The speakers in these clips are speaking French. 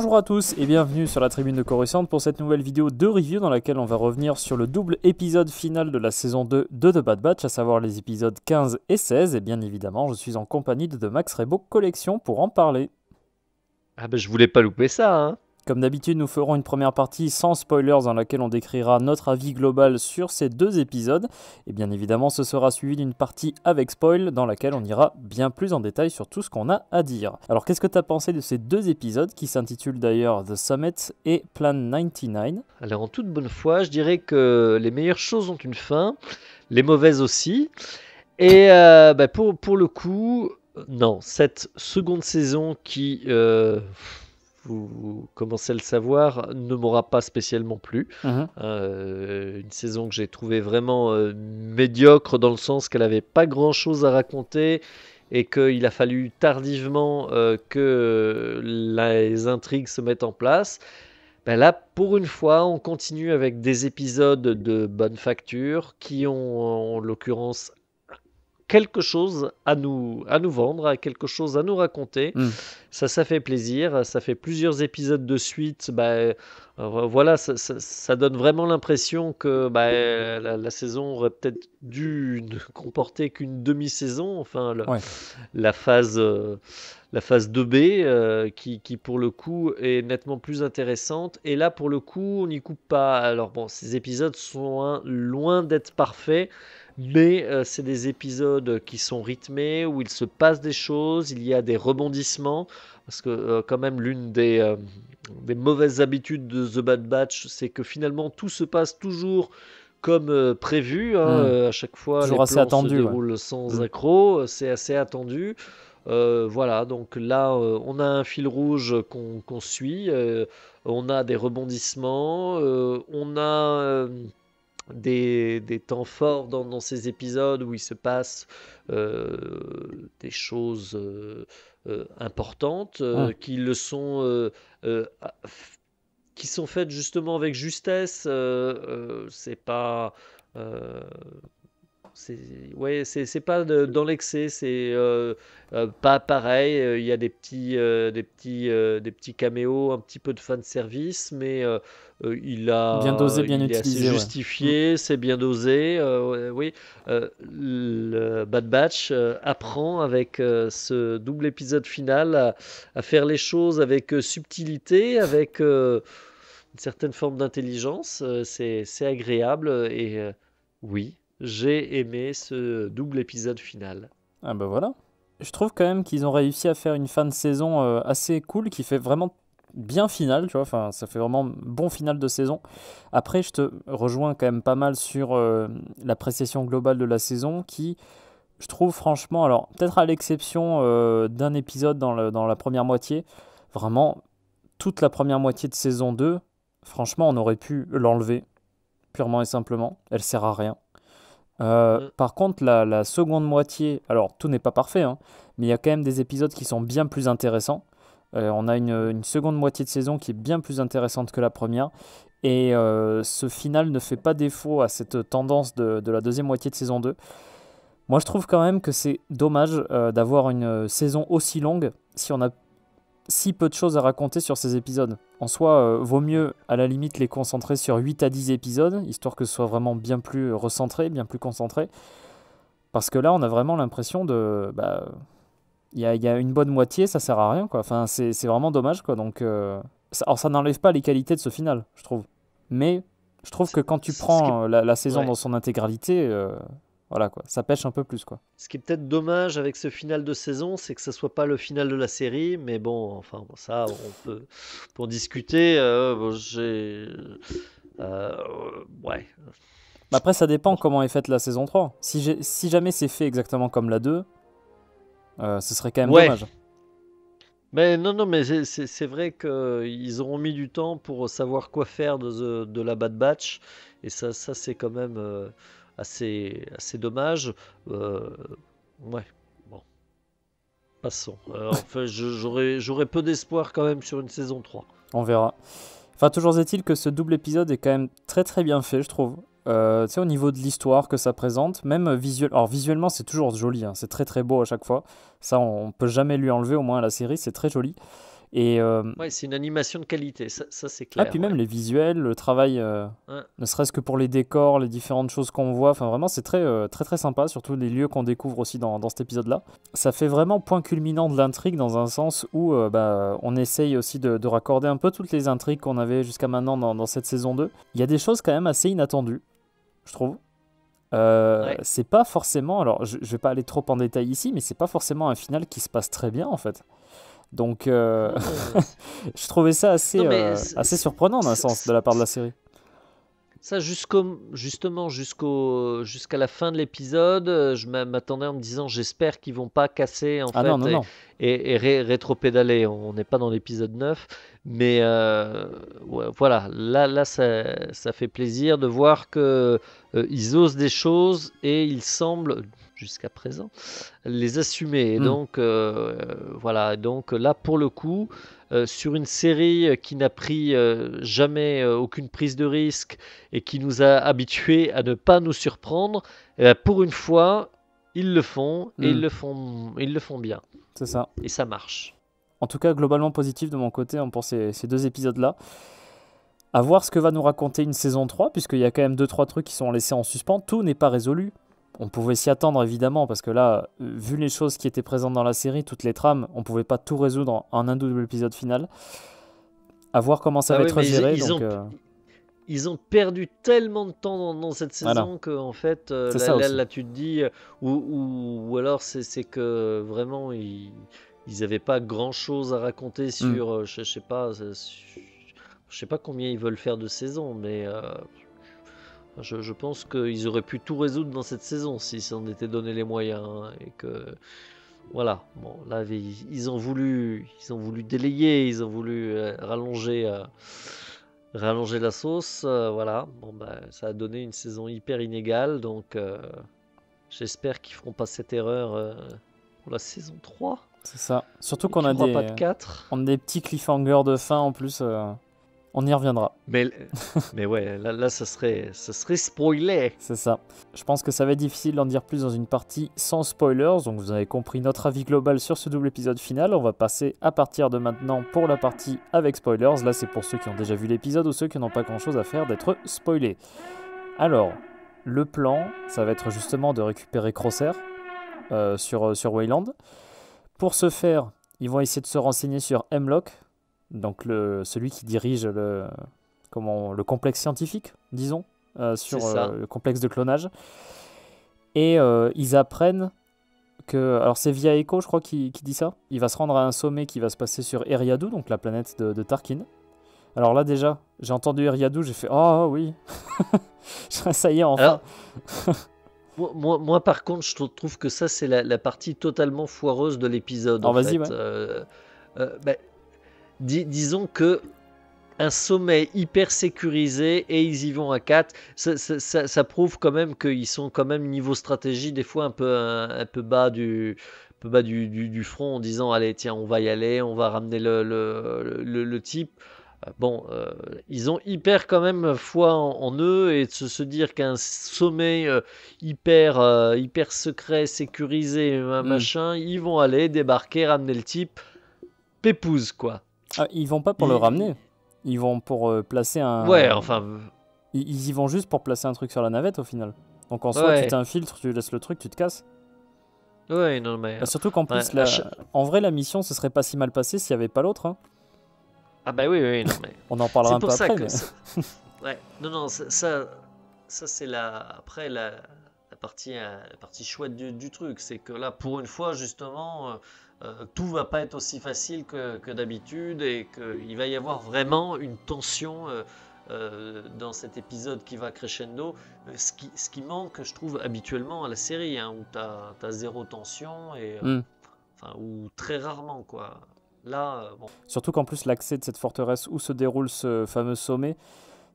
Bonjour à tous et bienvenue sur la tribune de Coruscant pour cette nouvelle vidéo de review dans laquelle on va revenir sur le double épisode final de la saison 2 de The Bad Batch, à savoir les épisodes 15 et 16. Et bien évidemment, je suis en compagnie de The Max Rebo Collection pour en parler. Ah ben je voulais pas louper ça, hein. Comme d'habitude, nous ferons une première partie sans spoilers dans laquelle on décrira notre avis global sur ces deux épisodes. Et bien évidemment, ce sera suivi d'une partie avec spoil dans laquelle on ira bien plus en détail sur tout ce qu'on a à dire. Alors qu'est-ce que tu as pensé de ces deux épisodes qui s'intitulent d'ailleurs The Summit et Plan 99 ? Alors en toute bonne foi, je dirais que les meilleures choses ont une fin, les mauvaises aussi. Et pour le coup, non, cette seconde saison qui, vous commencez à le savoir, ne m'aura pas spécialement plu. Une saison que j'ai trouvée vraiment médiocre dans le sens qu'elle n'avait pas grand-chose à raconter et qu'il a fallu tardivement que les intrigues se mettent en place. Ben là, pour une fois, on continue avec des épisodes de bonne facture qui ont, en l'occurrence, quelque chose à nous vendre, quelque chose à nous raconter. Ça fait plaisir. Ça fait plusieurs épisodes de suite. Voilà, ça donne vraiment l'impression que la saison aurait peut-être dû ne comporter qu'une demi-saison. Enfin, la phase 2B qui pour le coup est nettement plus intéressante. Et là, pour le coup, on n'y coupe pas. Alors bon, ces épisodes sont loin d'être parfaits. Mais c'est des épisodes qui sont rythmés, où il se passe des choses, il y a des rebondissements, parce que quand même l'une des mauvaises habitudes de The Bad Batch, c'est que finalement tout se passe toujours comme prévu, hein, à chaque fois toujours les assez plans attendu, se déroulent sans accroc, c'est assez attendu. Voilà, donc là on a un fil rouge qu'on suit, on a des rebondissements, on a des temps forts dans ces épisodes où il se passe des choses importantes qui le sont qui sont faites justement avec justesse. C'est pas c'est pas dans l'excès, c'est pas pareil. Il y a des petits caméos, un petit peu de fan service, mais bien dosé, bien il est assez utilisé. justifié, c'est bien dosé. Oui, le Bad Batch apprend avec ce double épisode final à faire les choses avec subtilité, avec une certaine forme d'intelligence. C'est agréable et oui. J'ai aimé ce double épisode final. Ah bah voilà. Je trouve quand même qu'ils ont réussi à faire une fin de saison assez cool, qui fait vraiment bien finale, tu vois. Enfin, ça fait vraiment bon final de saison. Après, je te rejoins quand même pas mal sur l'appréciation globale de la saison, qui, je trouve franchement, alors peut-être à l'exception d'un épisode dans la première moitié, vraiment toute la première moitié de saison 2, franchement, on aurait pu l'enlever, purement et simplement. Elle sert à rien. Par contre, la seconde moitié, alors tout n'est pas parfait, hein, mais il y a quand même des épisodes qui sont bien plus intéressants. On a une seconde moitié de saison qui est bien plus intéressante que la première. Et ce final ne fait pas défaut à cette tendance de la deuxième moitié de saison 2. Moi, je trouve quand même que c'est dommage d'avoir une saison aussi longue si on a si peu de choses à raconter sur ces épisodes. En soi, vaut mieux à la limite les concentrer sur 8 à 10 épisodes, histoire que ce soit vraiment bien plus recentré, bien plus concentré. Parce que là, on a vraiment l'impression de... il y a une bonne moitié, ça sert à rien, quoi. Enfin, c'est vraiment dommage, quoi. Donc, alors, ça n'enlève pas les qualités de ce final, je trouve. Mais je trouve que quand tu prends la saison dans son intégralité... voilà quoi, ça pêche un peu plus quoi. Ce qui est peut-être dommage avec ce final de saison, c'est que ça soit pas le final de la série, mais bon, enfin ça, on peut pour discuter. Ouais. Après, ça dépend comment est faite la saison 3. Si jamais c'est fait exactement comme la 2, ce serait quand même dommage. Mais non, mais c'est vrai qu'ils auront mis du temps pour savoir quoi faire de la Bad Batch, et ça c'est quand même assez dommage. Ouais, bon, passons. Enfin, j'aurais peu d'espoir quand même sur une saison 3. On verra. Enfin, toujours est-il que ce double épisode est quand même très très bien fait, je trouve. Tu sais, au niveau de l'histoire que ça présente, même visuellement, c'est toujours joli, hein, c'est très très beau à chaque fois. Ça, on peut jamais lui enlever, au moins à la série, c'est très joli. Et, Ouais, c'est une animation de qualité, ça c'est ah, clair, puis même ouais. les visuels, le travail, Ouais. ne serait-ce que pour les décors, les différentes choses qu'on voit, enfin vraiment c'est très, très très sympa, surtout les lieux qu'on découvre aussi dans cet épisode-là. Ça fait vraiment point culminant de l'intrigue dans un sens où on essaye aussi de raccorder un peu toutes les intrigues qu'on avait jusqu'à maintenant dans cette saison 2. Il y a des choses quand même assez inattendues, je trouve. Ouais. C'est pas forcément, alors je vais pas aller trop en détail ici, mais c'est pas forcément un final qui se passe très bien en fait. Donc, Ah, je trouvais ça non, mais assez surprenant d'un sens de la part de la série. ça, justement, jusqu'à la fin de l'épisode, je m'attendais en me disant, j'espère qu'ils vont pas casser en Ah non, fait non, non. et rétro-pédaler. On n'est pas dans l'épisode 9, mais ouais, voilà, là, ça fait plaisir de voir que ils osent des choses et ils semblent, jusqu'à présent, les assumer. Et Hmm. donc, voilà, donc là, pour le coup, sur une série qui n'a pris jamais aucune prise de risque et qui nous a habitués à ne pas nous surprendre, eh ben, pour une fois, ils le font et Hmm. ils le font bien. C'est ça. Et ça marche. En tout cas, globalement positif de mon côté hein, pour ces deux épisodes-là. À voir ce que va nous raconter une saison 3, puisqu'il y a quand même 2-3 trucs qui sont laissés en suspens. Tout n'est pas résolu. On pouvait s'y attendre évidemment, parce que là, vu les choses qui étaient présentes dans la série, toutes les trames, on pouvait pas tout résoudre en un double épisode final. À voir comment ça Bah va oui, être mais géré, donc ils ont perdu tellement de temps dans cette voilà. saison que en fait, C'est ça aussi. là, tu te dis, ou alors c'est que vraiment ils avaient pas grand-chose à raconter Hmm. sur, je sais pas, je sais pas combien ils veulent faire de saisons, mais je pense qu'ils auraient pu tout résoudre dans cette saison s'ils s'en étaient donné les moyens, hein, et que voilà. Bon, là ils ont voulu délayer, ils ont voulu rallonger la sauce, voilà. Bon bah ça a donné une saison hyper inégale, donc j'espère qu'ils feront pas cette erreur pour la saison 3 C'est ça. Surtout et qu'on qu'il a n'y aura pas de 4. on a des petits cliffhangers de fin en plus. On y reviendra. Mais, mais ouais, là ça serait spoilé. C'est ça. Je pense que ça va être difficile d'en dire plus dans une partie sans spoilers. Donc vous avez compris notre avis global sur ce double épisode final. On va passer à partir de maintenant pour la partie avec spoilers. Là c'est pour ceux qui ont déjà vu l'épisode ou ceux qui n'ont pas grand chose à faire d'être spoilés. Alors, le plan, ça va être justement de récupérer Crosshair sur Wayland. Pour ce faire, ils vont essayer de se renseigner sur Hemlock, donc celui qui dirige le complexe scientifique, disons, C'est sur ça. le complexe de clonage. Et ils apprennent que... Alors c'est via Echo, je crois, qui dit ça. Il va se rendre à un sommet qui va se passer sur Eriadu, donc la planète de Tarkin. Alors là déjà, j'ai entendu Eriadu, j'ai fait « Oh oui !» Ça y est, enfin. Alors, moi, par contre, je trouve que ça, c'est la partie totalement foireuse de l'épisode, en Alors vas-y, fait. ouais. Bah, disons que un sommet hyper sécurisé et ils y vont à 4, ça prouve quand même qu'ils sont quand même niveau stratégie, des fois un peu bas du front en disant, allez, tiens, on va y aller, on va ramener le type. Bon, ils ont hyper quand même foi en eux et de se dire qu'un sommet hyper secret, sécurisé, Hmm. machin, ils vont aller débarquer, ramener le type, pépouze quoi. Ah, ils vont pas pour le Ils- ramener. Ils vont pour placer Ouais, un... enfin, Ils y vont juste pour placer un truc sur la navette au final. Donc en soi, tu ouais, t'infiltres, tu laisses le truc, tu te casses. ouais, non mais, Bah, surtout qu'en ouais, plus, en vrai, la mission se serait pas si mal passée s'il n'y avait pas l'autre. Hein. ah bah oui, oui, non mais, On en parlera c'est un peu pour ça après, que, mais ouais, non, ça c'est après la partie chouette du truc, c'est que là, pour une fois, justement, tout va pas être aussi facile que d'habitude et qu'il va y avoir vraiment une tension dans cet épisode qui va crescendo, ce qui manque, je trouve, habituellement à la série, hein, où t'as zéro tension et Hmm. enfin, ou très rarement, quoi. Là, bon, Surtout qu'en plus, l'accès de cette forteresse où se déroule ce fameux sommet,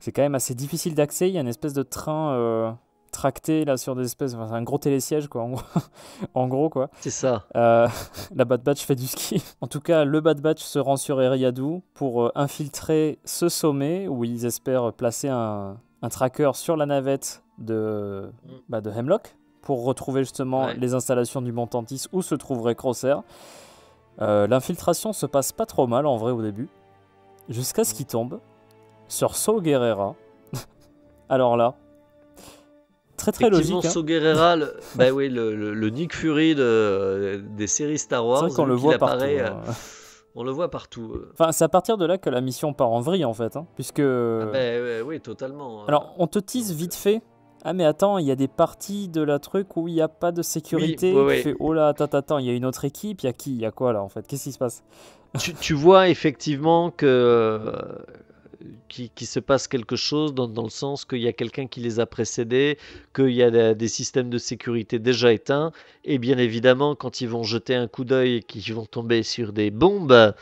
c'est quand même assez difficile d'accès. Il y a une espèce de train tracté là sur des espèces. Enfin, c'est un gros télésiège, quoi, en gros, en gros quoi. c'est ça. Euh, la Bad Batch fait du ski. En tout cas, le Bad Batch se rend sur Eriadu pour infiltrer ce sommet où ils espèrent placer un tracker sur la navette Mm. de Hemlock pour retrouver justement Ouais. les installations du Mont Tantis où se trouverait Crosshair. L'infiltration se passe pas trop mal en vrai au début, jusqu'à ce qu'il tombe sur Saw Gerrera. Alors là, très Effectivement, logique, hein. Saw Gerrera, bah oui, le Nick Fury des séries Star Wars, C'est vrai qu'on le vu qu'il voit partout. apparaît, on le voit partout. Enfin, c'est à partir de là que la mission part en vrille en fait, hein, puisque. Ah bah oui, totalement. Alors, on te tease donc, vite fait. Ah mais attends, il y a des parties de la truc où il n'y a pas de sécurité. ouais, Tu fais, oh là, attends, il y a une autre équipe, il y a qui? Il y a quoi là en fait? Qu'est-ce qui se passe? tu vois effectivement que qu'il se passe quelque chose dans le sens qu'il y a quelqu'un qui les a précédés, qu'il y a des systèmes de sécurité déjà éteints, et bien évidemment, quand ils vont jeter un coup d'œil et qu'ils vont tomber sur des bombes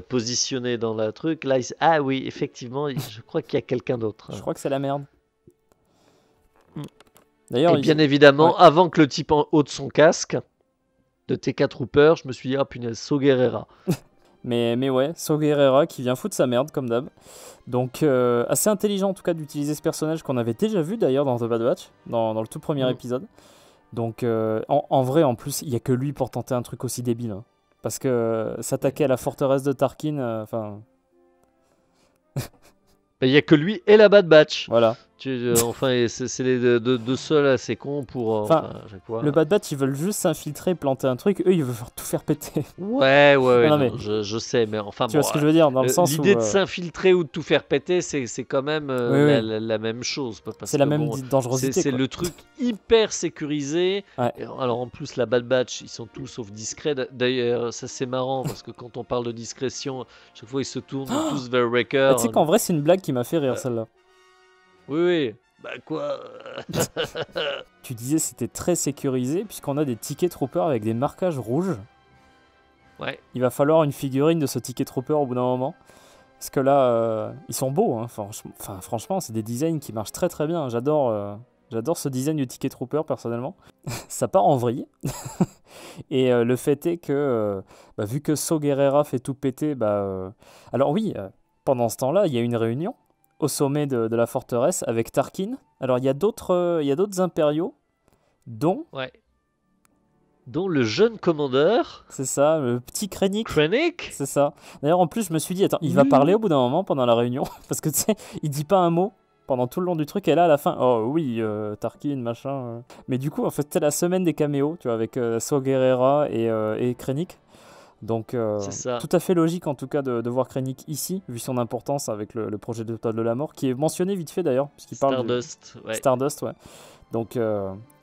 positionnées dans la truc, là, ah oui, effectivement, je crois qu'il y a quelqu'un d'autre. Je crois que c'est la merde. Mm. D'ailleurs, Et bien évidemment, avant que le type ôte son casque de TK Trooper, je me suis dit, ah punaise, Saw Gerrera. mais ouais, Saw Gerrera qui vient foutre sa merde comme d'hab. Donc assez intelligent en tout cas d'utiliser ce personnage qu'on avait déjà vu d'ailleurs dans The Bad Batch, dans le tout premier épisode. Donc en vrai en plus il n'y a que lui pour tenter un truc aussi débile. Hein. Parce que s'attaquer à la forteresse de Tarkin, enfin... Il n'y a que lui et la Bad Batch. Voilà. Enfin, c'est les deux seuls assez cons pour. Enfin, à chaque fois. Le Bad Batch, ils veulent juste s'infiltrer, planter un truc. Eux, ils veulent tout faire péter. Ouais, non, mais... je sais, mais enfin. Tu vois ce que je veux dire dans le sens où. L'idée de s'infiltrer ou de tout faire péter, c'est quand même la même chose. C'est la même dangerosité. C'est le truc hyper sécurisé. Ouais. Alors en plus, la Bad Batch, ils sont tous sauf discrets. D'ailleurs, ça c'est marrant parce que quand on parle de discrétion, chaque fois ils se tournent tous vers Wrecker. Tu sais qu'en vrai, c'est une blague qui m'a fait rire celle-là. Oui. Bah quoi. Tu disais c'était très sécurisé puisqu'on a des tickets troopers avec des marquages rouges. Ouais. Il va falloir une figurine de ce ticket trooper au bout d'un moment. Parce que là, ils sont beaux. Hein. Franchement, c'est des designs qui marchent très très bien. J'adore ce design du ticket trooper personnellement. Ça part en vrille. Et le fait est que, vu que Saw Gerrera fait tout péter, alors oui, pendant ce temps-là, il y a une réunion au sommet de la forteresse avec Tarkin. Alors il y a d'autres impériaux, dont le jeune commandeur. C'est ça, le petit Krennic. C'est ça. D'ailleurs en plus je me suis dit, attends, il va parler au bout d'un moment pendant la réunion, parce que tu sais, il dit pas un mot pendant tout le long du truc, et là à la fin, oh oui, Tarkin, machin. Mais du coup en fait c'était la semaine des caméos, tu vois, avec Saw Gerrera et Krennic. Donc, tout à fait logique en tout cas de voir Krennic ici, vu son importance avec le projet de Toile de la Mort, qui est mentionné vite fait d'ailleurs, puisqu'il parle Stardust, Stardust, ouais. Donc,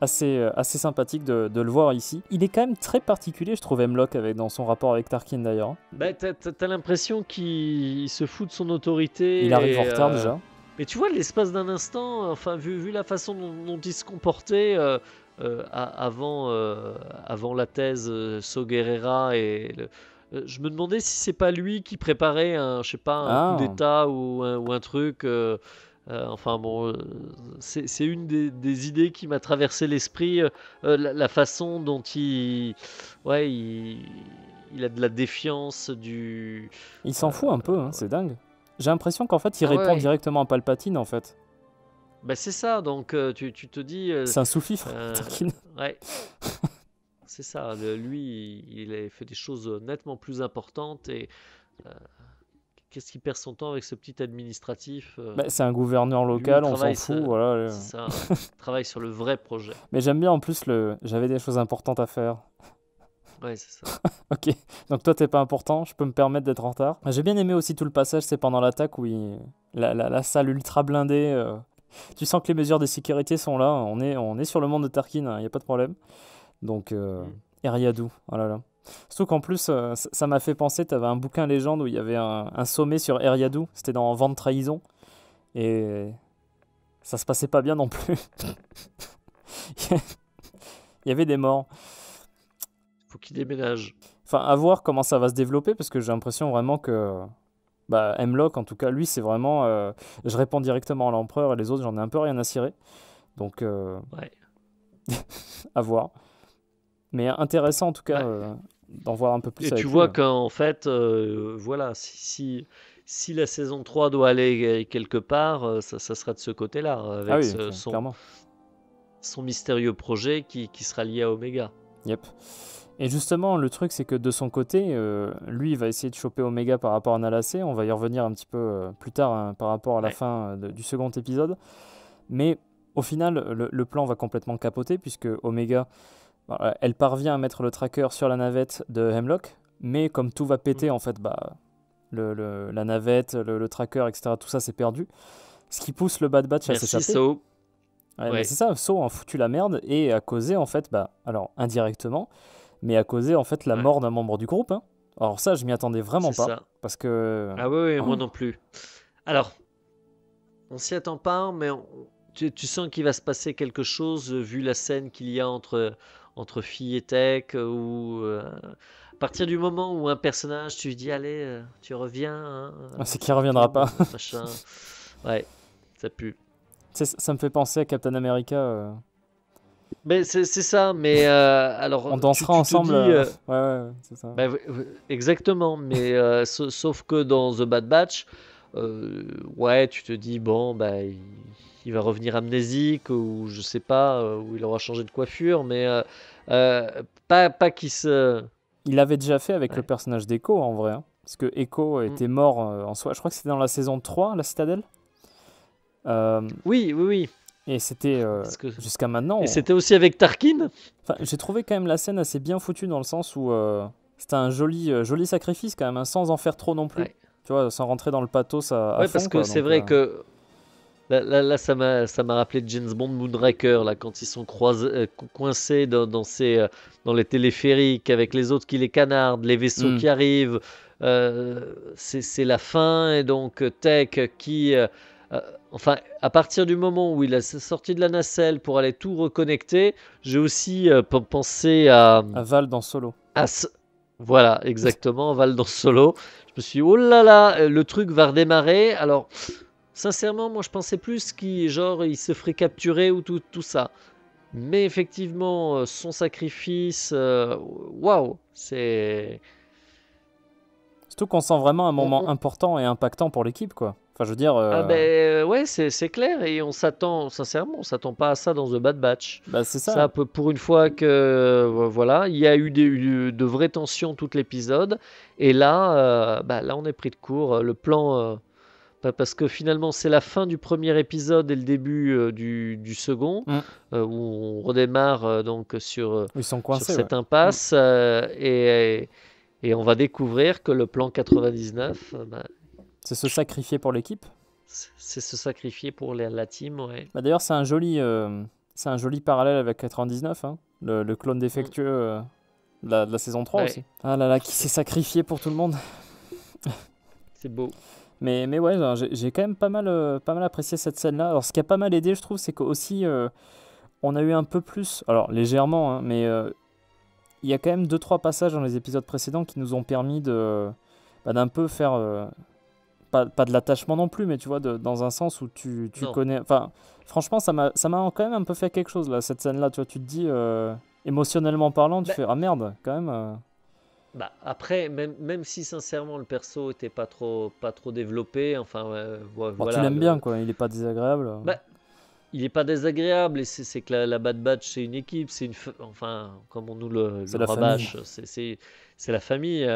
assez sympathique de le voir ici. Il est quand même très particulier, je trouve, M-Lock dans son rapport avec Tarkin d'ailleurs. Bah, t'as l'impression qu'il se fout de son autorité. Il arrive en retard déjà. Mais tu vois, l'espace d'un instant, enfin, vu la façon dont il se comportait. Avant la thèse Saw Gerrera je me demandais si c'est pas lui qui préparait un coup d'état ou un truc. Enfin bon, c'est une des idées qui m'a traversé l'esprit, la façon dont il a de la défiance du. Il s'en fout un peu, hein, c'est dingue. J'ai l'impression qu'en fait il répond directement à Palpatine en fait. Bah c'est ça, donc tu te dis... c'est un sous-fifre, Tarkin. Ouais. C'est ça, lui, il a fait des choses nettement plus importantes et qu'est-ce qu'il perd son temps avec ce petit administratif c'est un gouverneur local, on s'en fout, voilà. C'est ça, il travaille sur le vrai projet. Mais j'aime bien en plus j'avais des choses importantes à faire. Ouais, c'est ça. Ok, donc toi t'es pas important, je peux me permettre d'être en retard. J'ai bien aimé aussi tout le passage, c'est pendant l'attaque où la salle ultra blindée... Tu sens que les mesures de sécurité sont là, on est sur le monde de Tarkin, il n'y a pas de problème. Donc, Eriadu, oh là là. Surtout qu'en plus, ça m'a fait penser, tu avais un bouquin légende où il y avait un sommet sur Eriadu, c'était dans Vent de Trahison, et ça se passait pas bien non plus. Il y avait des morts. Faut qu'il déménage. Enfin, à voir comment ça va se développer, parce que j'ai l'impression vraiment que... M-Lock, en tout cas, lui, c'est vraiment... je réponds directement à l'empereur et les autres, j'en ai un peu rien à cirer. Donc, à voir. Mais intéressant, en tout cas, d'en voir un peu plus. Et tu vois qu'en fait, voilà, si la saison 3 doit aller quelque part, ça sera de ce côté-là, avec clairement. Son mystérieux projet qui sera lié à Omega. Yep. Et justement, le truc, c'est que de son côté, lui, il va essayer de choper Omega par rapport à Nalacé. On va y revenir un petit peu plus tard hein, par rapport à la Ouais. fin du second épisode. Mais au final, le plan va complètement capoter puisque Omega, voilà, elle parvient à mettre le tracker sur la navette de Hemlock. Mais comme tout va péter, Mm. en fait, la navette, le tracker, etc., tout ça, c'est perdu. Ce qui pousse le Bad Batch à Merci, s'échapper. So. Ouais, mais Ouais, c'est ça, So a foutu la merde et a causé, en fait, alors indirectement, mais a causé, en fait, la ouais, mort d'un membre du groupe. Hein. Alors ça, je m'y attendais vraiment c'est pas. ça. Parce que. Ah oui, oui, moi non plus. Alors, on s'y attend pas, mais tu sens qu'il va se passer quelque chose vu la scène qu'il y a entre Fille et Tech, où à partir du moment où un personnage, tu lui dis, allez, tu reviens, hein, C'est tu qu'il reviendra pas. retournes, machin. Ouais, ça pue. Tu sais, ça me fait penser à Captain America. Mais c'est ça, mais alors, On dansera tu te ensemble. dis, Ouais, c'est ça. bah, exactement, mais sauf que dans The Bad Batch, ouais, tu te dis, bon, bah, il va revenir amnésique, ou je sais pas, ou il aura changé de coiffure, mais pas qu'il se. Il l'avait déjà fait avec le Ouais. personnage d'Echo, en vrai. Hein. Parce que Echo Mm. était mort en soi. Je crois que c'était dans la saison 3, la Citadelle. Euh, Oui, oui, oui. et c'était Parce que... jusqu'à maintenant. Et c'était aussi avec Tarkin? Enfin, j'ai trouvé quand même la scène assez bien foutue dans le sens où c'était un joli sacrifice quand même, hein, sans en faire trop non plus. Ouais. Tu vois, sans rentrer dans le pathos à Ouais, fond. parce que Quoi, c'est donc, vrai que là, ça m'a rappelé James Bond Moonraker, là, quand ils sont coincés dans les téléphériques avec les autres qui les canardent, les vaisseaux hmm. qui arrivent. C'est la fin, et donc Tech qui. Euh, enfin, à partir du moment où il a sorti de la nacelle pour aller tout reconnecter, j'ai aussi pensé À Val dans Solo. à ce- Voilà, exactement, Val dans Solo. Je me suis dit, oh là là, le truc va redémarrer. Alors. Sincèrement, moi je pensais plus il se ferait capturer ou tout ça. Mais effectivement, son sacrifice, waouh, c'est. Surtout qu'on sent vraiment un on- moment on- important et impactant pour l'équipe, quoi. Enfin, je veux dire, Ah ben ouais, c'est clair, et sincèrement, on s'attend pas à ça dans The Bad Batch. bah, c'est Ça, ça. pour une fois que, voilà, il y a eu de vraies tensions tout l'épisode, et là, là on est pris de court. Le plan. Parce que finalement, c'est la fin du premier épisode et le début du second, Hmm. où on redémarre donc Ils sont sur coincés, ouais. cette impasse, et on va découvrir que le plan 99, C'est se sacrifier pour l'équipe. c'est se sacrifier pour la team, ouais. Bah, d'ailleurs, c'est un joli parallèle avec 99, hein. Le clone Mm. défectueux de la saison 3 Ouais, aussi. Ah là là, qui s'est sacrifié pour tout le monde. c'est beau. Mais ouais, genre, j'ai quand même pas mal apprécié cette scène-là. Alors, ce qui a pas mal aidé, je trouve, c'est qu'aussi, on a eu un peu plus, alors légèrement, hein, mais il y a quand même 2-3 passages dans les épisodes précédents qui nous ont permis d'un peu faire, pas de l'attachement non plus, mais tu vois, dans un sens où tu Non. connais. Enfin, franchement, ça m'a quand même un peu fait quelque chose, là, cette scène-là. Tu vois, tu te dis, émotionnellement parlant, tu Bah, fais, ah merde, quand même. après, même si sincèrement le perso était pas trop développé, enfin Bon, tu voilà, l'aimes bien, quoi, il est pas désagréable. bah, il est pas désagréable, et c'est que la Bad Batch, c'est une équipe, enfin, comme on nous C'est le la famille. rabâche, c'est la famille,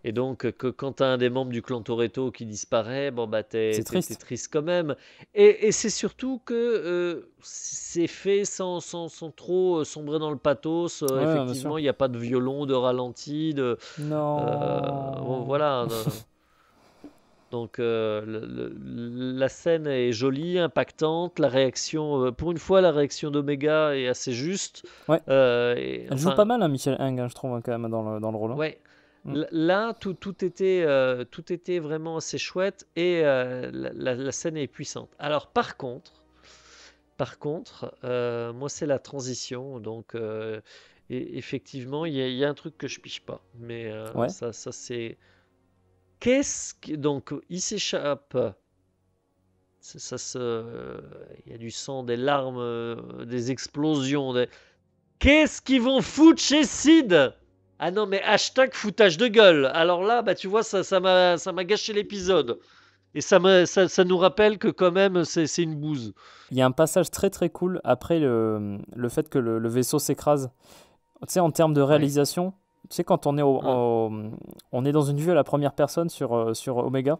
et donc que quand t'as un des membres du clan Toretto qui disparaît, bon bah C'est t'es triste. triste quand même, et c'est surtout que c'est fait sans trop sombrer dans le pathos. Ouais, bien sûr. Effectivement, il n'y a pas de violon, de ralenti, Non. voilà. Donc la scène est jolie, impactante, la réaction, pour une fois, la réaction d'Omega est assez juste. Ouais. Elle joue pas Enfin, mal, hein, Michel Heng, hein, je trouve, hein, quand même, dans le rôle. Hein. ouais. Mm. Là, tout était vraiment assez chouette, et la scène est puissante. Alors, par contre, moi, c'est la transition. Donc, effectivement, il y a un truc que je piche pas. Mais Ouais. ça c'est. Donc, il s'échappe. Il y a du sang, des larmes, des explosions. Qu'est-ce qu'ils vont foutre chez Sid? Ah non, mais hashtag foutage de gueule. Alors là, bah tu vois, ça m'a gâché l'épisode. Et ça nous rappelle que quand même, c'est une bouse. Il y a un passage très très cool après le fait que le vaisseau s'écrase. Tu sais, en termes de Ouais. réalisation, Tu sais, quand on est, Hein. on est dans une vue à la première personne sur Omega,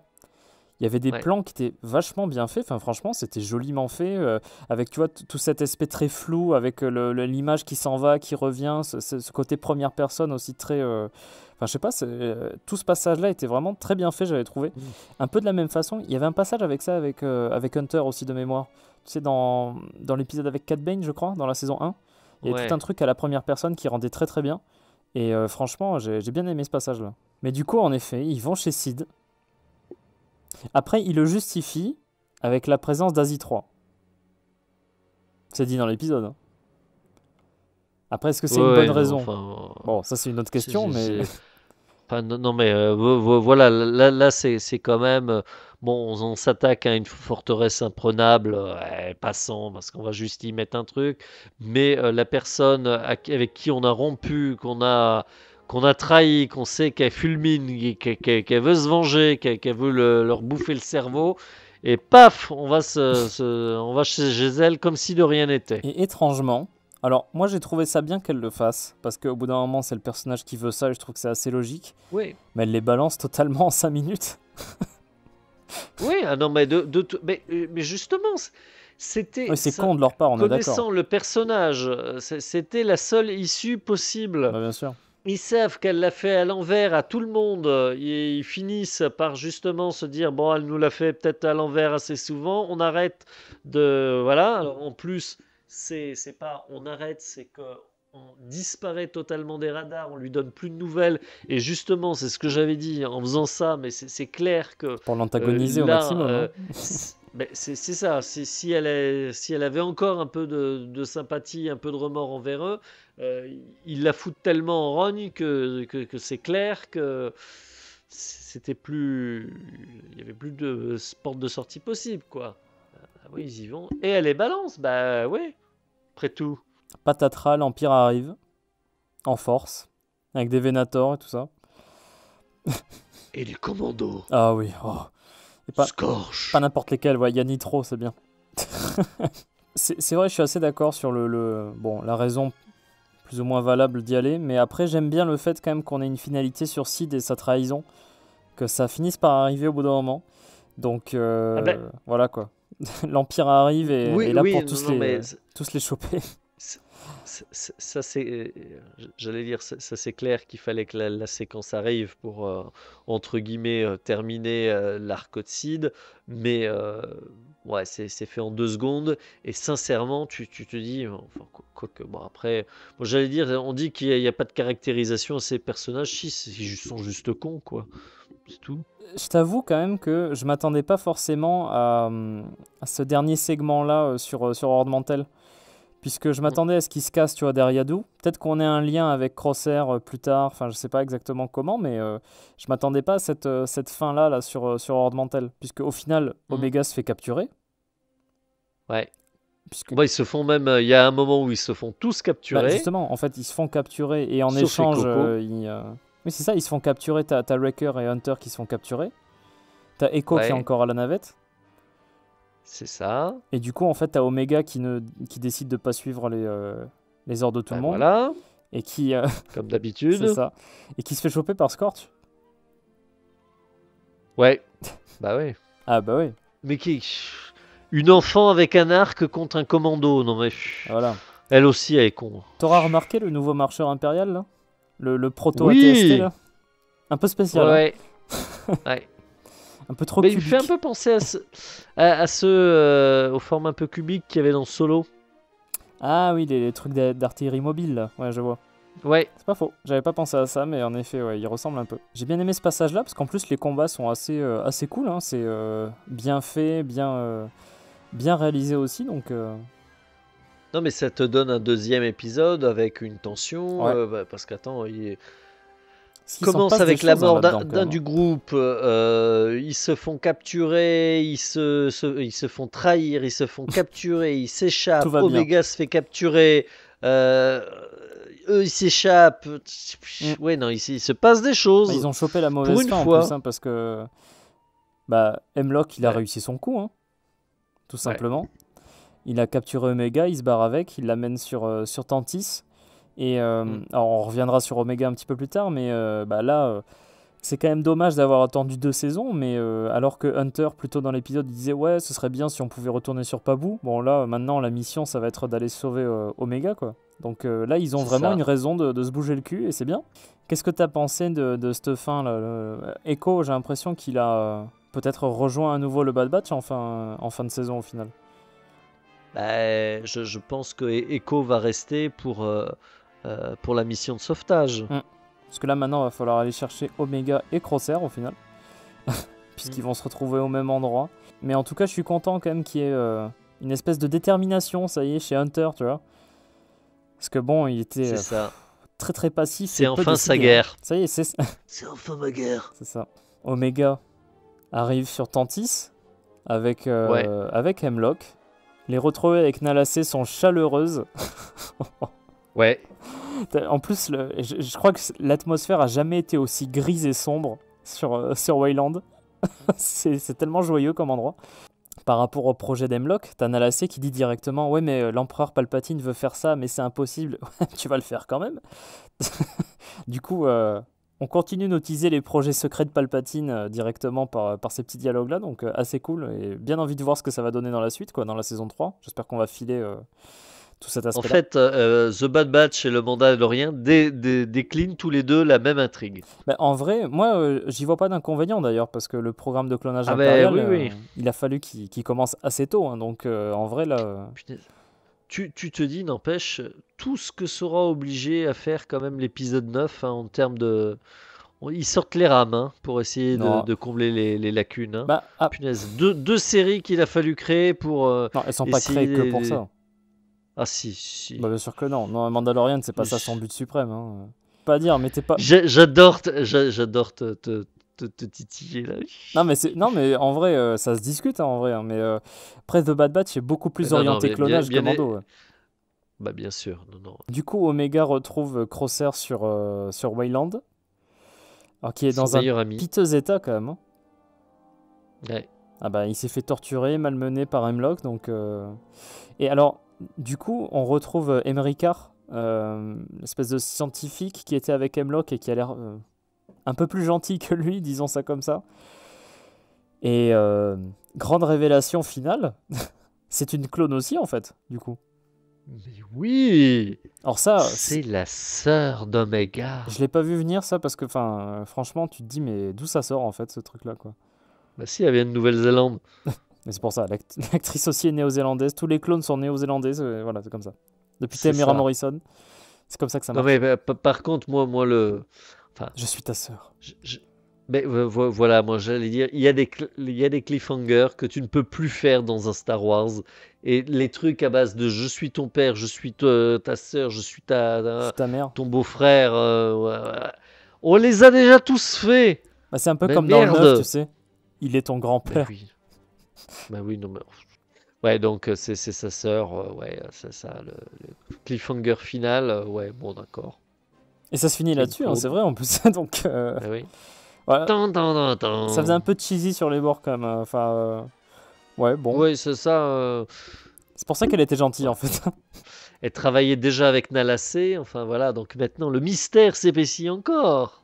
il y avait des Ouais. plans qui étaient vachement bien faits. Enfin, franchement, c'était joliment fait. Avec, tu vois, tout cet aspect très flou, avec l'image qui s'en va, qui revient, ce côté première personne aussi très. Enfin, je sais pas, tout ce passage-là était vraiment très bien fait, j'avais trouvé. Mm. Un peu de la même façon, il y avait un passage avec ça, avec Hunter aussi de mémoire. Tu sais, dans l'épisode avec Cat Bane, je crois, dans la saison 1, il y avait tout un Ouais. truc à la première personne qui rendait très très bien. Et franchement, j'ai bien aimé ce passage-là. Mais du coup, en effet, ils vont chez Sid. Après, ils le justifient avec la présence d'Asie 3. C'est dit dans l'épisode, hein. Après, est-ce que c'est une bonne Ouais, non, raison? enfin, Bon, ça c'est une autre c'est, question, mais enfin, non, non, mais voilà, là, c'est quand même, bon, on s'attaque à une forteresse imprenable, ouais, passons, parce qu'on va juste y mettre un truc, mais la personne avec qui on a rompu, qu'on a trahi, qu'on sait qu'elle fulmine, qu'elle veut se venger, qu'elle veut leur bouffer le cerveau, et paf, on va chez elle comme si de rien n'était. et étrangement, alors moi j'ai trouvé ça bien qu'elle le fasse, parce qu'au bout d'un moment c'est le personnage qui veut ça et je trouve que c'est assez logique, Oui. mais elle les balance totalement en 5 minutes. Oui, ah non, mais mais justement, Oui, c'était c'est ça, con de leur part, on est d'accord. connaissant le personnage, c'était la seule issue possible. Bah, bien sûr. Ils savent qu'elle l'a fait à l'envers à tout le monde. Ils finissent par justement se dire, bon, elle nous l'a fait peut-être à l'envers assez souvent. On arrête de, voilà. Alors, en plus, c'est pas, on arrête, c'est que on disparaît totalement des radars. On lui donne plus de nouvelles. Et justement, c'est ce que j'avais dit en faisant ça. Mais c'est clair que Pour l'antagoniser au là, maximum, hein. ben, c'est ça. Si elle avait encore un peu de sympathie, un peu de remords envers eux, ils la foutent tellement en rogne que c'est clair que c'était plus, il y avait plus de porte de sortie possible, quoi. Ah oui, ils y vont. Et elle les balance, bah oui, après tout. Patatras, l'Empire arrive, en force, avec des Vénators et tout ça. Et les commandos, Ah oui, oh. Et pas Scorch. n'importe lesquels, ouais, il y a Nitro, c'est bien. C'est vrai, je suis assez d'accord sur bon, la raison plus ou moins valable d'y aller, mais après j'aime bien le fait quand même qu'on ait une finalité sur Sid et sa trahison, que ça finisse par arriver au bout d'un moment. Donc Ah ben, voilà quoi. L'Empire arrive et oui, est là oui, pour non, non, mais tous les choper. C'est- ça, c'est, j'allais dire, ça c'est clair qu'il fallait que la séquence arrive pour, entre guillemets, terminer l'arc de Sid, mais ouais, c'est fait en 2 secondes, et sincèrement, tu te dis, enfin, quoique, bon, après, bon, j'allais dire, on dit qu'il n'y a pas de caractérisation à ces personnages, si, ils sont juste cons, quoi, c'est tout. Je t'avoue quand même que je m'attendais pas forcément à ce dernier segment-là sur Horde Mantel. Puisque je Mm. m'attendais à ce qu'il se casse, tu vois, derrière Yadou. Peut-être qu'on ait un lien avec Crosshair plus tard, enfin je sais pas exactement comment, mais je m'attendais pas à cette fin-là là, sur Horde Mantel. Puisque au final, Mm. Omega se fait capturer. Ouais. Puisque, Bon, ils se font même, il y a un moment où ils se font tous bah, capturer, justement, en fait, ils se font capturer et en sauf les échange, cocos. oui, c'est ça, ils se font capturer. T'as Wrecker et Hunter qui se font capturer. T'as Echo qui est Ouais, encore à la navette. c'est ça. Et du coup, en fait, t'as Omega qui décide de pas suivre les ordres de tout le Ben monde. voilà, Et qui, comme c'est d'habitude. ça. Et qui se fait choper par Scorch. Ouais, bah ouais. Ah bah oui, Mais une enfant avec un arc contre un commando, non mais voilà. elle aussi elle est con. T'auras remarqué le nouveau marcheur impérial là, le proto ATST Oui, là, un peu ouais, spécial, hein, ouais. Ouais. un peu trop Mais il me fait un cubique. peu penser à ceux au forme un peu cubique qu'il y avait dans Solo. Ah oui, les trucs d'artillerie mobile là, ouais je vois. Ouais, C'est pas faux, j'avais pas pensé à ça, mais en effet, ouais, il ressemble un peu. J'ai bien aimé ce passage là, parce qu'en plus les combats sont assez cool, hein. C'est bien fait, bien réalisé aussi, donc non mais ça te donne un deuxième épisode avec une tension, ouais. bah, parce qu'attends, Parce qu'il s'en commence passe des avec la choses hein, mort là-dedans quand d'un même, du hein. groupe, ils se font capturer, ils se font trahir, ils se font capturer, ils Tout s'échappent, va bien. Omega se fait capturer, euh, eux ils s'échappent. Mm. Ouais, non, il se passe des Bah, choses, ils ont chopé la pour mauvaise une fin en plus, fois. hein, parce que bah, Hemlock il a Ouais, réussi son coup, hein, tout ouais, simplement. Il a capturé Omega, il se barre avec, il l'amène sur Tantis. Et alors on reviendra sur Omega un petit peu plus tard, mais là, c'est quand même dommage d'avoir attendu 2 saisons, mais alors que Hunter, plutôt dans l'épisode, il disait ouais, ce serait bien si on pouvait retourner sur Pabu. Bon là, maintenant, la mission, ça va être d'aller sauver Omega, quoi. Donc là, ils ont C'est vraiment ça. une raison de se bouger le cul, et c'est bien. Qu'est-ce que t'as pensé de cette fin là Echo, j'ai l'impression qu'il a peut-être rejoint à nouveau le Bad Batch en fin de saison au final. Je pense que Echo va rester pour la mission de sauvetage. Parce que là, maintenant, il va falloir aller chercher Omega et Crosshair au final. Puisqu'ils vont se retrouver au même endroit. Mais en tout cas, je suis content quand même qu'il y ait une espèce de détermination, ça y est, chez Hunter, tu vois. Parce que bon, il était C'est ça. très très passif. C'est et peu enfin sa décidé, hein. guerre. Ça y est, c'est C'est enfin ma guerre. ça. Omega arrive sur Tantis avec, Ouais. avec Hemlock. Les retrouver avec Nalacé sont chaleureuses. Ouais. En plus, je crois que l'atmosphère a jamais été aussi grise et sombre sur Wayland. c'est tellement joyeux comme endroit. Par rapport au projet d'Hemlock, t'as Nalacé qui dit directement ouais, mais l'empereur Palpatine veut faire ça, mais c'est impossible. Tu vas le faire quand même. Du coup, on continue d'utiliser les projets secrets de Palpatine directement par ces petits dialogues-là, donc assez cool et bien envie de voir ce que ça va donner dans la suite, quoi, dans la saison 3. J'espère qu'on va filer tout cet En aspect-là. fait, The Bad Batch et le Mandalorian déclinent tous les deux la même intrigue. Bah, en vrai, moi, j'y vois pas d'inconvénient d'ailleurs, parce que le programme de clonage Ah ben impérial, oui. il a fallu qu'il commence assez tôt, hein, donc en vrai, là... Punaise. Tu te dis, n'empêche, tout ce que sera obligé à faire quand même l'épisode 9 hein, en termes de... Ils sortent les rames hein, pour essayer non, de combler les lacunes. Hein. bah, Punaise, deux séries qu'il a fallu créer pour non, elles sont pas essayer créées que pour ça. Ah si. Bah, bien sûr que non. Non, Mandalorian, c'est pas ça son but suprême. Hein. Pas à dire, mais t'es pas... J'adore te titiller là. Non, mais en vrai, ça se discute, hein, en vrai. Hein, mais après, The Bad Batch est beaucoup plus Non, orienté mais clonage que Mando. Ouais. Bah bien sûr, non. Du coup, Omega retrouve Crosshair sur Wayland, alors qui est Son dans un meilleur ami. piteux état quand même. Hein. Ouais. Ah bah, il s'est fait torturer, malmené par Hemlock, donc... Et alors, du coup, on retrouve Emery Carr, l'espèce de scientifique qui était avec Hemlock et qui a l'air un peu plus gentil que lui, disons ça comme ça. Et grande révélation finale, c'est une clone aussi, en fait, du coup. Mais oui. Alors ça, c'est la sœur d'Omega. Je l'ai pas vu venir, ça, parce que, franchement, tu te dis, mais d'où ça sort, en fait, ce truc-là, quoi. Bah si, elle vient de Nouvelle-Zélande. Mais c'est pour ça, l'actrice aussi est néo-zélandaise, tous les clones sont néo-zélandais, voilà, c'est comme ça. Depuis C'est Tamira ça. Morrison, c'est comme ça que ça Non marche. mais par contre, moi enfin, Je suis ta sœur. mais voilà, moi j'allais dire, il y a des cliffhangers que tu ne peux plus faire dans un Star Wars. Et les trucs à base de je suis ton père, je suis ta sœur, je suis Je suis ta mère. ton beau-frère, ouais. On les a déjà tous fait. Bah, c'est un peu Mais comme dans le merde. 9, tu sais. Il est ton Bah grand-père. oui. Bah oui, non mais... Ouais, donc c'est sa sœur, ouais, c'est ça, le cliffhanger final, ouais, bon d'accord. Et ça se finit C'est une là-dessus, hein, c'est clone. vrai en plus. Donc, Bah oui. voilà. Tan. Ça faisait un peu cheesy sur les bords quand même. Ouais, bon. Ouais, c'est ça. C'est pour ça qu'elle était gentille Ouais. en fait. Elle travaillait déjà avec Nalacé, enfin voilà, donc maintenant le mystère s'épaissit encore.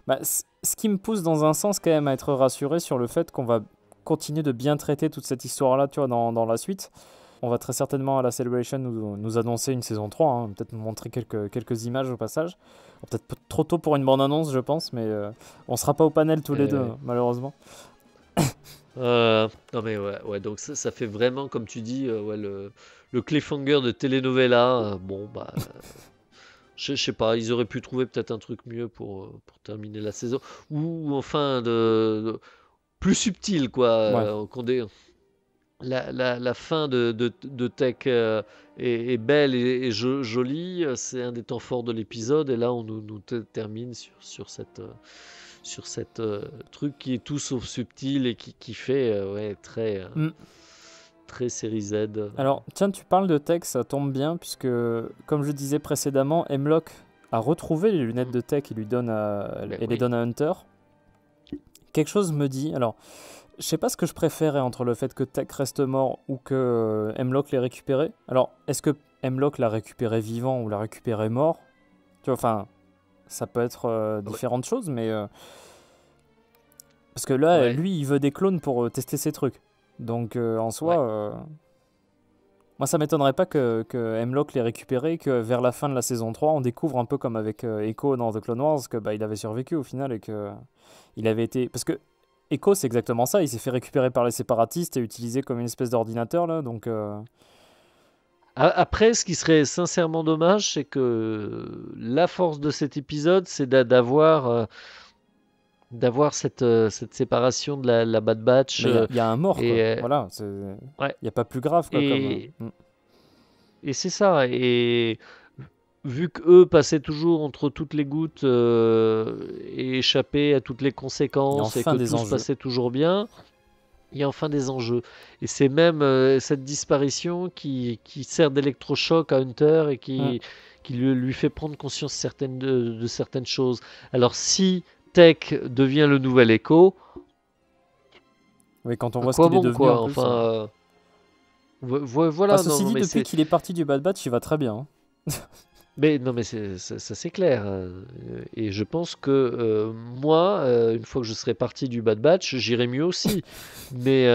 Bah, ce qui me pousse dans un sens quand même à être rassuré sur le fait qu'on va continuer de bien traiter toute cette histoire-là, tu vois, dans la suite. On va très certainement à la Celebration nous annoncer une saison 3, hein, peut-être nous montrer quelques images au passage. Peut-être trop tôt pour une bande-annonce, je pense, mais on sera pas au panel tous les deux, Ouais. malheureusement. Non mais ouais, donc ça fait vraiment, comme tu dis, ouais, le cliffhanger de telenovela. Bon, bah, je sais pas, ils auraient pu trouver peut-être un truc mieux pour terminer la saison. Ou enfin, plus subtil, quoi. Ouais. La fin de Tech est belle et jolie. C'est un des temps forts de l'épisode. Et là, on nous termine sur cette truc qui est tout sauf subtil et qui fait ouais, très série Z. Alors, tiens, tu parles de Tech, ça tombe bien, puisque, comme je disais précédemment, Hemlock a retrouvé les lunettes de Tech et les donne à Hunter. Quelque chose me dit... Alors, je sais pas ce que je préférais entre le fait que Tech reste mort ou que Hemlock l'ait récupéré. Alors, est-ce que Hemlock l'a récupéré vivant ou l'a récupéré mort. Tu vois, enfin, ça peut être Ouais. différentes choses, mais parce que là, Ouais. lui, il veut des clones pour tester ses trucs. Donc, en soi, Ouais. moi, ça m'étonnerait pas que Hemlock l'ait récupéré, et que vers la fin de la saison 3, on découvre un peu comme avec Echo dans The Clone Wars, que bah, il avait survécu au final et que il avait été. Parce que Echo, c'est exactement ça. Il s'est fait récupérer par les séparatistes et utilisé comme une espèce d'ordinateur là. Donc, Après, ce qui serait sincèrement dommage, c'est que la force de cet épisode, c'est d'avoir cette séparation de la Bad Batch. mais il y a un mort Et quoi. Voilà, il ouais. y a pas plus grave quoi comme. Et, et c'est ça. Et vu qu'eux passaient toujours entre toutes les gouttes et échappaient à toutes les Il y a conséquences et enfin que des tout se enjeux. passait toujours bien, il y a enfin des enjeux. Et c'est même cette disparition qui sert d'électrochoc à Hunter et Mm. qui lui fait prendre conscience de certaines choses. Alors si Tech devient le nouvel Echo, Oui, quand on à voit ce quoi qu'il est bon devenu en quoi? plus. Enfin, Enfin, voilà, non, ceci non, dit, mais depuis c'est. qu'il est parti du Bad Batch, il va très bien, hein. Mais non, mais ça c'est clair. Et je pense que moi, une fois que je serai parti du Bad Batch, j'irai mieux aussi. Mais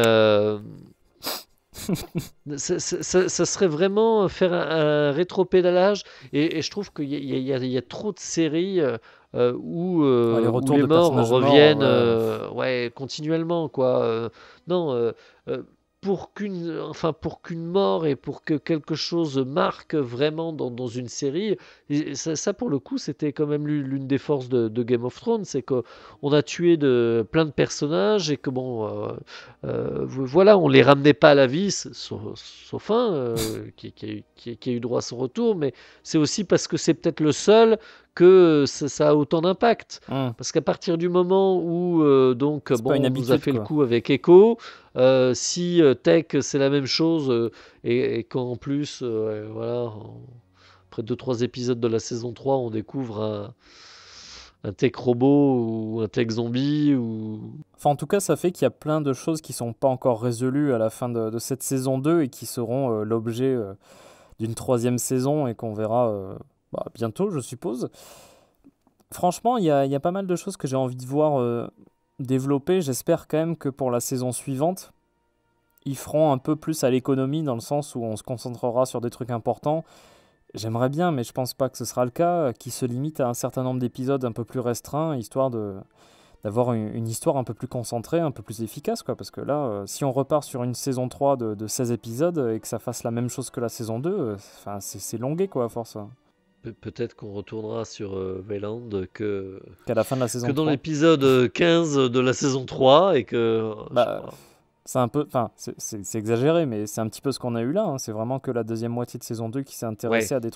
ça serait vraiment faire un rétropédalage. Et je trouve qu'il y a trop de séries Ouais, les où retours les de morts personnages morts, reviennent ouais. ouais, continuellement, quoi. Non, euh, pour qu'une mort et pour que quelque chose marque vraiment dans une série, et ça, pour le coup, c'était quand même l'une des forces de Game of Thrones, c'est qu'on a tué plein de personnages et que bon, voilà, on les ramenait pas à la vie, sauf un qui a eu droit à son retour, mais c'est aussi parce que c'est peut-être le seul que ça a autant d'impact. Hmm. Parce qu'à partir du moment où donc C'est pas une bon, on nous a habitude, fait le quoi. coup avec Echo, si Tech c'est la même chose et qu'en plus voilà, après 2-3 épisodes de la saison 3, on découvre un tech robot ou un tech zombie ou Enfin, en tout cas, ça fait qu'il y a plein de choses qui sont pas encore résolues à la fin de cette saison 2 et qui seront l'objet d'une troisième saison et qu'on verra bah, bientôt, je suppose. Franchement, il y a pas mal de choses que j'ai envie de voir développer. J'espère quand même que pour la saison suivante, ils feront un peu plus à l'économie dans le sens où on se concentrera sur des trucs importants. J'aimerais bien, mais je pense pas que ce sera le cas, qui se limite à un certain nombre d'épisodes un peu plus restreints, histoire d'avoir une histoire un peu plus concentrée, un peu plus efficace, quoi. Parce que là, si on repart sur une saison 3 de 16 épisodes et que ça fasse la même chose que la saison 2, enfin, c'est longué, quoi, à force, hein. peut-être qu'on retournera sur Wayland Qu'à la fin de la que saison dans 3. l'épisode 15 de la saison 3 et que je sais Bah, pas. c'est un peu, enfin, c'est exagéré, mais c'est un petit peu ce qu'on a eu là, hein. C'est vraiment que la deuxième moitié de saison 2 qui s'est Ouais. intéressée à des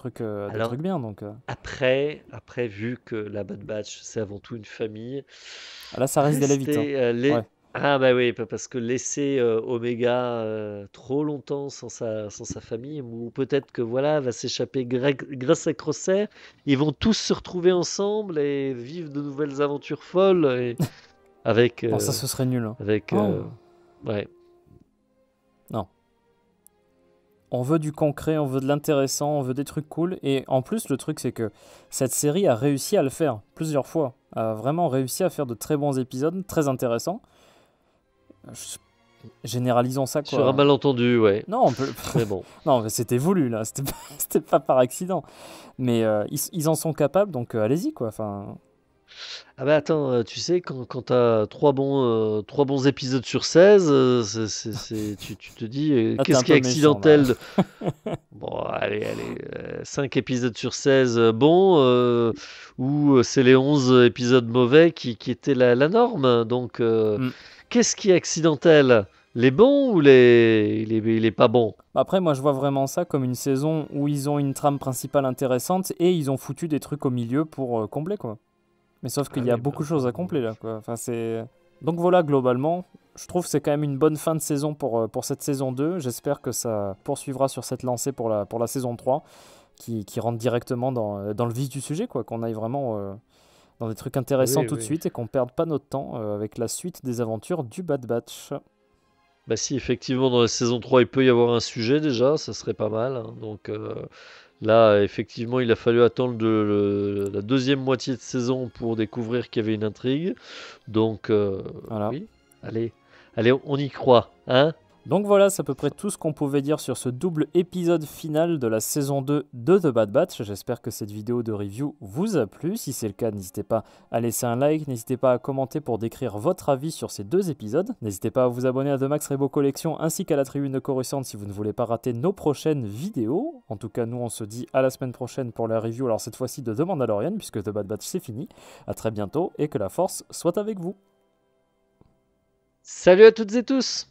Alors trucs bien, donc après, vu que la Bad Batch c'est avant tout une famille, là, ça risque d'aller vite, hein. rester Ouais. ah bah oui, parce que laisser Omega trop longtemps sans sa famille, ou peut-être que voilà, va s'échapper grâce à Crosshair, ils vont tous se retrouver ensemble et vivre de nouvelles aventures folles et avec Non, ça, ce serait nul, hein. avec Oh, ouais. non. On veut du concret, on veut de l'intéressant, on veut des trucs cool. Et en plus, le truc, c'est que cette série a réussi à le faire plusieurs fois. A vraiment réussi à faire de très bons épisodes, très intéressants. Je- Généralisons ça, Sur un quoi. malentendu, ouais. Non, on peut. Mais bon. Non, mais c'était voulu, là. C'était pas... c'était pas par accident. Mais ils en sont capables, donc allez-y, quoi. Enfin, Ah bah attends, tu sais, quand t'as trois bons épisodes sur 16, tu te dis, là, t'es qu'est-ce un qui est peu méchant, là. accidentel Bon, allez, 5 épisodes sur 16, bon, ou c'est les 11 épisodes mauvais qui étaient la norme. Donc, Hmm. qu'est-ce qui est accidentel? Les bons ou les pas bons? Après, moi, je vois vraiment ça comme une saison où ils ont une trame principale intéressante et ils ont foutu des trucs au milieu pour combler, quoi. Mais sauf Ah qu'il y a oui, bah, beaucoup de choses à combler là, quoi. Enfin, c'est... Donc voilà, globalement, je trouve que c'est quand même une bonne fin de saison pour cette saison 2. J'espère que ça poursuivra sur cette lancée pour la saison 3, qui rentre directement dans le vif du sujet, quoi. Qu'on aille vraiment dans des trucs intéressants oui, tout de oui. suite et qu'on perde pas notre temps avec la suite des aventures du Bad Batch. Bah si, effectivement, dans la saison 3 il peut y avoir un sujet déjà, ça serait pas mal, hein. Donc là, effectivement, il a fallu attendre la deuxième moitié de saison pour découvrir qu'il y avait une intrigue. Donc Voilà. oui, allez, allez, on y croit, hein? Donc voilà, c'est à peu près tout ce qu'on pouvait dire sur ce double épisode final de la saison 2 de The Bad Batch. J'espère que cette vidéo de review vous a plu. Si c'est le cas, n'hésitez pas à laisser un like, n'hésitez pas à commenter pour décrire votre avis sur ces deux épisodes. N'hésitez pas à vous abonner à The Max Rebo Collection ainsi qu'à la tribune de Coruscant si vous ne voulez pas rater nos prochaines vidéos. En tout cas, nous on se dit à la semaine prochaine pour la review, alors cette fois-ci de The Mandalorian, puisque The Bad Batch c'est fini. A très bientôt et que la force soit avec vous. Salut à toutes et tous!